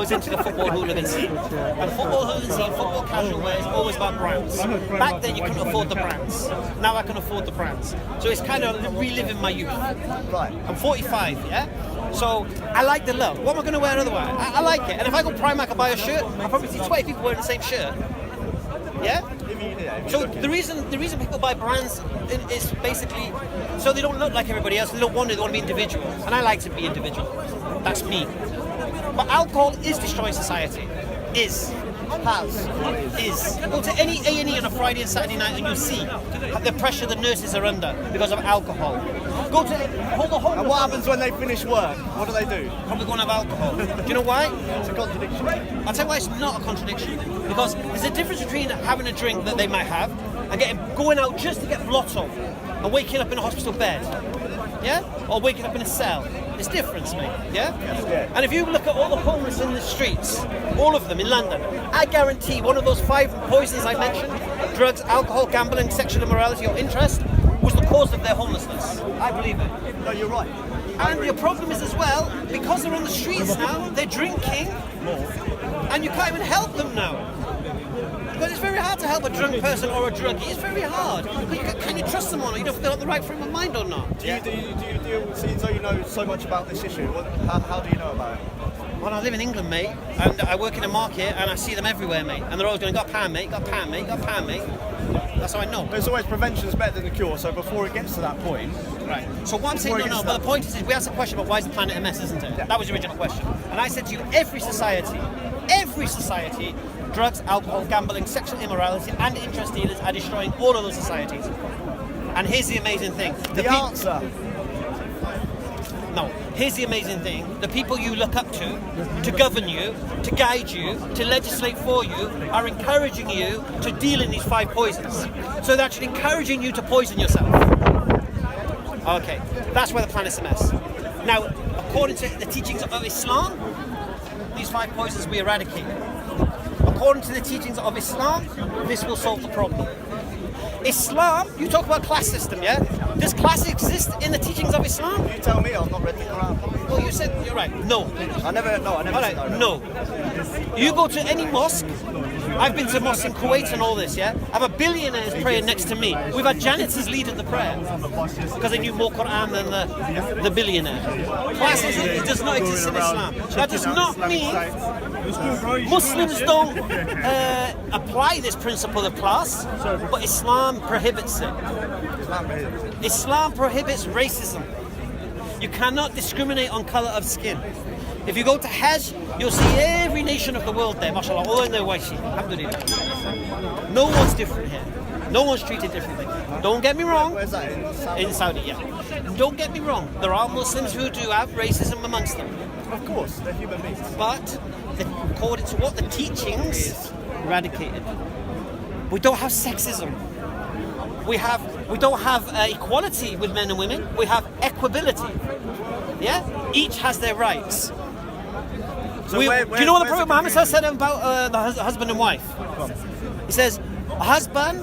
was into the football hooligan scene. And football hooligan scene, football casual wear is always about brands. Back then you couldn't afford the brands. Now I can afford the brands. So it's kind of reliving my youth. Right. I'm 45, yeah? So I like the look. What am I going to wear otherwise? I like it. And if I go Primark and buy a shirt, I'll probably see 20 people wearing the same shirt. Yeah? So the reason people buy brands is basically so they don't look like everybody else. They don't want to. They want to be individual. And I like to be individual. That's me. But alcohol is destroying society. Is. Go to any A&E on a Friday and Saturday night and you'll see the pressure the nurses are under because of alcohol. Go to hold the whole. And what happens when they finish work? What do they do? Probably go and have alcohol. Do you know why? It's a contradiction. I'll tell you why it's not a contradiction. Because there's a difference between having a drink that they might have and going out just to get blotto and waking up in a hospital bed. Yeah? Or waking up in a cell. It's different, mate. Yeah? And if you look at all the homeless in the streets, all of them in London, I guarantee one of those 5 poisons I mentioned, drugs, alcohol, gambling, sexual immorality or interest, was the cause of their homelessness. I believe it. No, you're right. And your problem is as well, because they're on the streets now, they're drinking, and you can't even help them now. Because it's very hard to help a drunk person or a druggie. It's very hard. Can you trust them or not? You know if they're on the right frame of mind or not. Do you deal, seeing though you know so much about this issue, how do you know about it? Well, I live in England, mate, and I work in a market, and I see them everywhere, mate. And they're always going, got a pan, mate, got a pan, mate, got a pan, mate. That's how I know. There's always prevention's better than the cure, so before it gets to that point... Right. So what I'm saying, but the point is we asked a question about why is the planet a mess, isn't it? Yeah. That was the original question. And I said to you, every society, drugs, alcohol, gambling, sexual immorality, and interest dealers are destroying all of those societies. And here's the amazing thing. The answer. No, here's the amazing thing. The people you look up to govern you, to guide you, to legislate for you, are encouraging you to deal in these 5 poisons. So they're actually encouraging you to poison yourself. Okay, that's where the planet's a mess. Now, according to the teachings of Islam, these 5 poisons we eradicate. According to the teachings of Islam, this will solve the problem. Islam, you talk about class system, yeah? Does class exist in the teachings of Islam? You tell me, I've not read the Quran. Well, you said, you're right, no. I never All right, no. You go to any mosque, I've been to mosques in Kuwait and all this, yeah? I have a billionaires praying next to me. We've had janitors leading the prayer because they knew more Quran than the billionaire. Classism, it does not exist in Islam. That does not mean Muslims don't apply this principle of class, but Islam prohibits it. Islam prohibits racism. You cannot discriminate on colour of skin. If you go to Hajj, you'll see every nation of the world there, mashallah, all in their white alhamdulillah. No one's different here. No one's treated differently. Don't get me wrong. Where's that, in Saudi, yeah. Don't get me wrong. There are Muslims who do have racism amongst them. Of course, they're human beings. But according to what the teachings eradicated. We don't have sexism. We don't have equality with men and women. We have equability. Yeah? Each has their rights. So do you know what the Prophet Muhammad said about the husband and wife? He says, husband,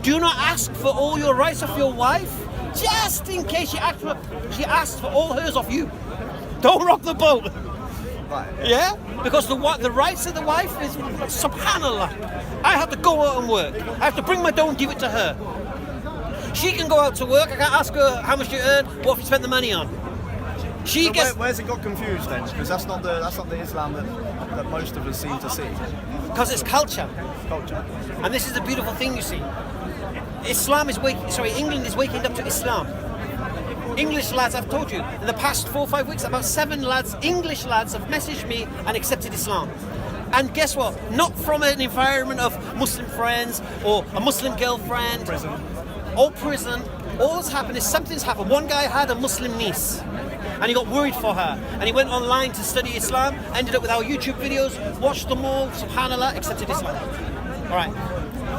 do not ask for all your rights of your wife, just in case she asks for all hers of you. Don't rock the boat. Right. Yeah? Because the rights of the wife is, subhanallah, I have to go out and work. I have to bring my dough and give it to her. She can go out to work, I can't ask her how much you earn, what have you spent the money on. Where's it got confused then? Because that's not the Islam that most of us seem to see. Because it's culture. Culture. And this is the beautiful thing you see. England is waking up to Islam. English lads, I've told you, in the past 4 or 5 weeks, about 7 English lads have messaged me and accepted Islam. And guess what? Not from an environment of Muslim friends or a Muslim girlfriend. Prison. Or prison. All that's happened is something's happened. One guy had a Muslim niece and he got worried for her. And he went online to study Islam, ended up with our YouTube videos, watched them all, subhanAllah, accepted Islam. All right.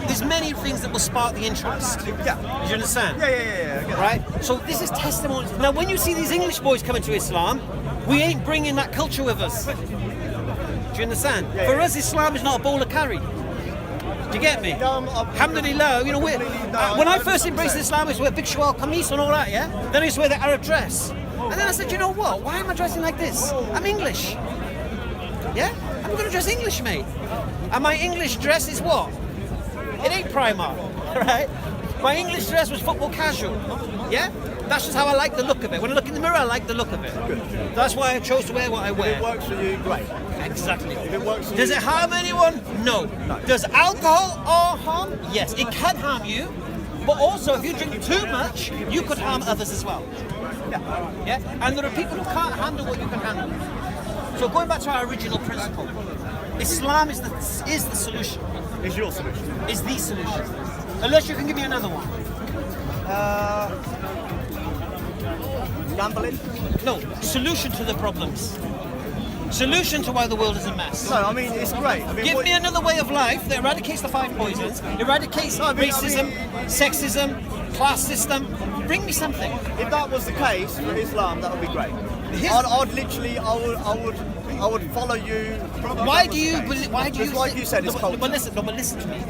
There's many things that will spark the interest. Yeah. Do you understand? Yeah. Right? So this is testimony. Now, when you see these English boys coming to Islam, we ain't bringing that culture with us. Do you understand? Yeah, For us, Islam is not a bowl of curry. Do you get me? Alhamdulillah, you know, when I first embraced Islam, I used to wear big shawal, kameez and all that, yeah? Then I used to wear the Arab dress. And then I said, you know what? Why am I dressing like this? I'm English. Yeah? I'm going to dress English, mate. And my English dress is what? It ain't Primark, right? My English dress was football casual. Yeah? That's just how I like the look of it. When I look in the mirror, I like the look of it. Good. That's why I chose to wear what I wear. If it works for you, great. Exactly. If it works for Does you, it harm anyone? No. Does alcohol harm? Yes, it can harm you. But also, if you drink too much, you could harm others as well. Yeah? And there are people who can't handle what you can handle. So going back to our original principle, Islam is the solution. Is your solution? Is the solution. Unless you can give me another one. Gambling? No, solution to the problems. Solution to why the world is a mess. No, I mean, it's great. I mean, Give me another way of life that eradicates the 5 poisons, eradicates racism, sexism, class system. Bring me something. If that was the case for Islam, that would be great. I'd literally, I would follow you. Why do you believe? Why do you? Just like you said, it's culture. But listen to me.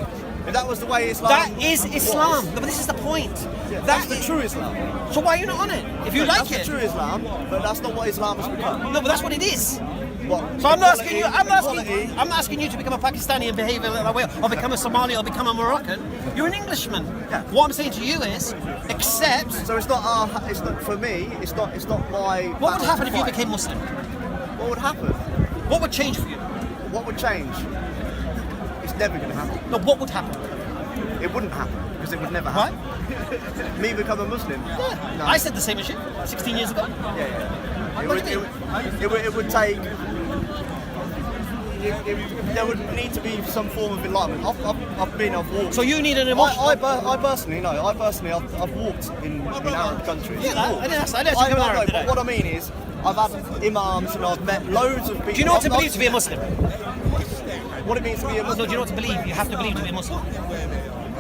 If that was the way Islam That is Islam. No, but this is the point. Yeah, that's the true Islam. So why are you not on it? If you like That's it. the true Islam, but that's not what Islam has become. No, but that's what it is. What? So I'm not asking you. Equality. I'm not asking you to become a Pakistani and behave in that way, or become a Somali, or become a Moroccan. You're an Englishman. Yeah. What I'm saying to you is, accept. So it's not it's not for me. It's not my. What would happen if you fight. became Muslim? What would happen? What would change for you? What would change? It's never going to happen. No, what would happen? It wouldn't happen because it would never Why? happen. Me become a Muslim. Yeah. No. I said the same as you 16 years ago. Yeah. What do you It would take. There would need to be some form of enlightenment. I've walked. So you need an emotional. I personally, I've walked in Arab countries. Yeah, I didn't ask you to come Arab, did I? But what I mean is, I've had imams and I've met loads of people. Do you know what to believe to be a Muslim? What it means to be a No, Muslim? do you know what to believe? You have to believe to be a Muslim.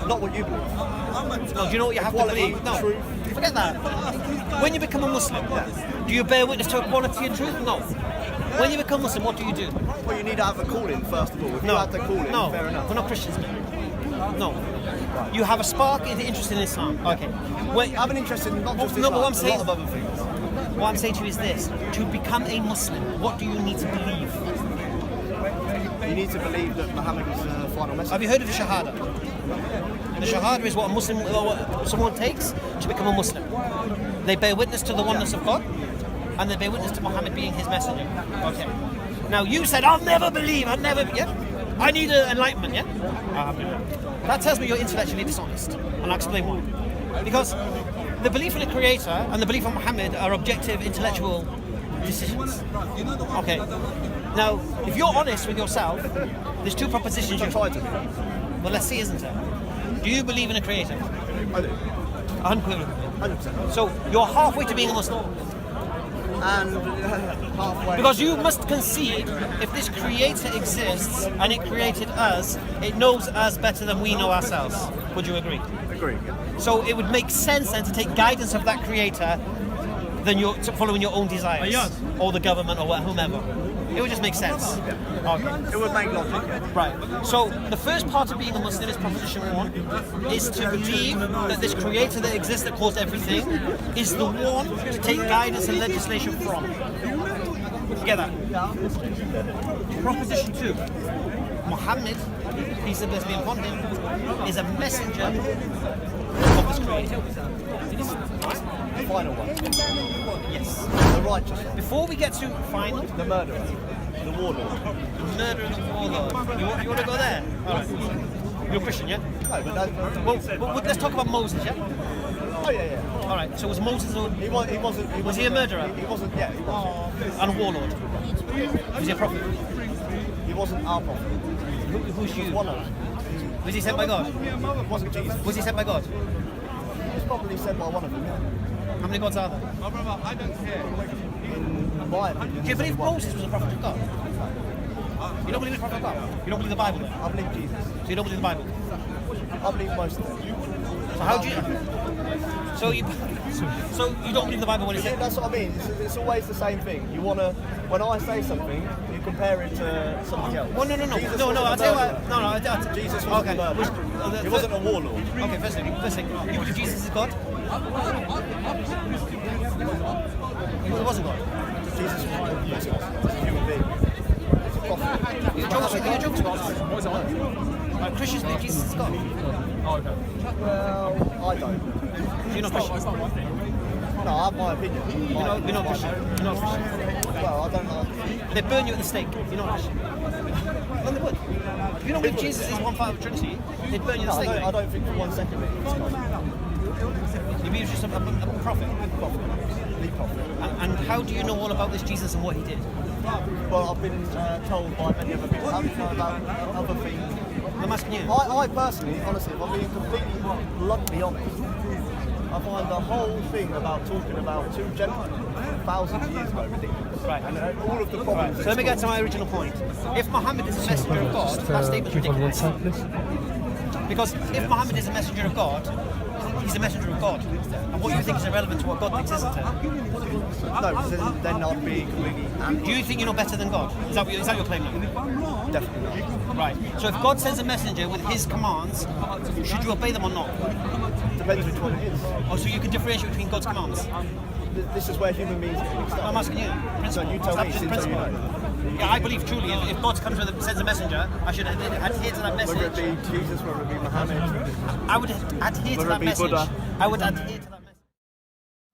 Not what you believe. No, do you know what you have to Equality, believe? No, truth. forget that. When you become a Muslim, do you bear witness to equality and truth? No. When you become Muslim, what do you do? Well, you need to have a calling first of all. If you have the calling, no, fair enough. we're not Christians, man. No. You have a spark in interest in Islam. Okay. I have an interest in not just No, Islam, but what I'm a saying- lot of other things. What I'm saying to you is this: to become a Muslim, what do you need to believe? You need to believe that Muhammad was the final message. Have you heard of the Shahada? The Shahada is what a Muslim, what someone takes to become a Muslim. They bear witness to the oneness of God, and they bear witness to Muhammad being his messenger. Okay. Now you said, I'll never believe, yeah? I need enlightenment, yeah? That tells me you're intellectually dishonest, and I'll explain why. Because the belief in a creator and the belief in Muhammad are objective intellectual decisions. Okay. Now, if you're honest with yourself, there's 2 propositions you Try to be. Well, let's see, isn't it? Do you believe in a creator? I do. Unequivocally. 100%. So you're halfway to being a Muslim. And halfway. Because you must concede, if this creator exists and it created us, it knows us better than we know ourselves. Would you agree? Agree. So it would make sense then to take guidance of that creator than following your own desires. Or the government or whomever. It would just make sense. Okay. It would make logic. Right. So the first part of being a Muslim is proposition 1, is to believe that this creator that exists that caused everything is the one to take guidance and legislation from. Get that? Proposition 2. Muhammad, peace and blessing be upon him, is a messenger of this creator. The final one. Yes. The righteous one. Before we get to final, The murderer. The warlord. murder and warlord. You want to go there? All right. You're Christian, yeah? No, but that, Well, let's talk about Moses, yeah? oh yeah. All right. So was Moses He wasn't. Was he a murderer? He wasn't. Yeah, he was. and a warlord? Was he a prophet? He wasn't our prophet. Who's He was you? one of them. Was he sent by God? It wasn't Jesus. Was he sent by God? He was probably sent by one of them. Yeah. How many gods are there? In my opinion. Do you believe Moses was a prophet of God? You don't believe the prophet of God? You don't believe the Bible then? I believe Jesus. So you don't believe the Bible? I believe most of them. So how do you... So you don't believe the Bible when it Yeah, says... that's what I mean. It's always the same thing. You wanna, when I say something, you compare it to something else. Well, no. Jesus No, wasn't I'll a tell you murderer. what... No. Jesus wasn't a murderer. He wasn't a warlord. Okay, first thing. You believe Jesus is God? He wasn't God. Jesus was a human being. prophet. You're joking to us. Christians believe Jesus is God. Well, I don't. You're not Christian. No, I have my opinion. You're not Christian. You're not Christian. Well, I don't know. They burn you at the stake. You're not Christian. No, they would. If you don't believe Jesus is one part of the Trinity, they'd burn you at the stake. I don't think for 1 second it's God. You believe he's just a prophet. The prophet. And how do you know all about this Jesus and what he did? Well, I've been told by many other people. How do you know about other things? I'm asking you. I personally, honestly, if I'm being completely bluntly honest, I find the whole thing about talking about two gentlemen thousands of years ago ridiculous. Right. And all of the problems. So let me get to my original point. If Muhammad is a messenger of God, that statement's ridiculous. Because if Muhammad is a messenger of God, he's a messenger of God. And what you think is irrelevant to what God thinks, isn't it? No, because then I'd be completely Do you think you know better than God? Is that your claim now? definitely not. Right. So if God sends a messenger with his commands, should you obey them or not? Depends which one it is. Oh, so you can differentiate between God's commands? This is where human beings get mixed up. I'm asking you. Principle. So you tell me, Establish the since you principle. know. Yeah, I believe truly if God sends a messenger, I should adhere to that message. Whether it be Jesus, whether it be Muhammad. I would adhere to Whether that it be message. Buddha. I would adhere to that message.